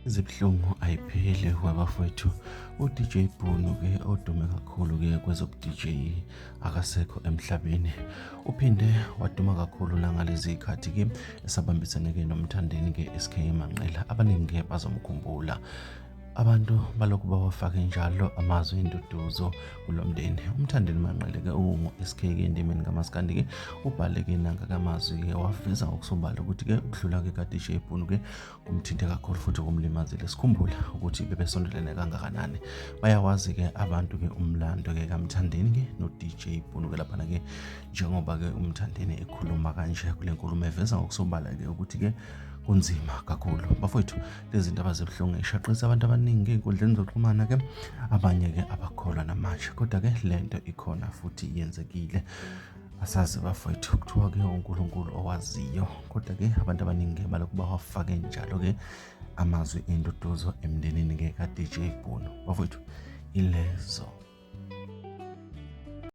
Izibuhlungu ayipheli wabafowethu. uDJ Bhunu-ke odume kakhulu-ke kwezobu-DJ akasekho emhlabeni. Uphinde waduma kakhulu nangalezi khathi-ke esabambisene-ke nomthandeni-ke SK Manqela. Abaningi-ke bazomkhumbula. Abantu balokhu bawafake njalo amazwi enduduzo kulo mndeni. UMthandeni Manqele-ke ungu-SK-ke endimeni kaMaskandi-ke ubhale-ke nangakamazwi-ke waveza ngokusobala ukuthi-ke ukudlula-ke ka-DJ Bhunu-ke kumthinte kakhulu futhi kumlimazile. Sikhumbula ukuthi bebesondelene kangakanani. Bayawazi-ke abantu-ke umlando-ke kaMthandeni-ke no-DJ Bhunu-ke laphana-ke njengoba-ke uMthandeni ekhuluma kanje kule nkulumo eveza ngokusobala-ke ukuthi-ke kunzima kakhulu. Bafowethu, lezi zinto abazibuhlungu ishaqisa abantu abaningi ey'nkundleni zokuxhumana-ke, abanye-ke abakholwa namanje. Kodwa-ke lento ikhona futhi yenzekile. Asazi bafowethu, kuthiwa-ke uNkulunkulu owaziyo. Kodwa-ke abantu abaningi balokhu bawafake njalo-ke amazwi enduduzo emndenini-ke ka-DJ Bhunu. Bafowethu, ilezo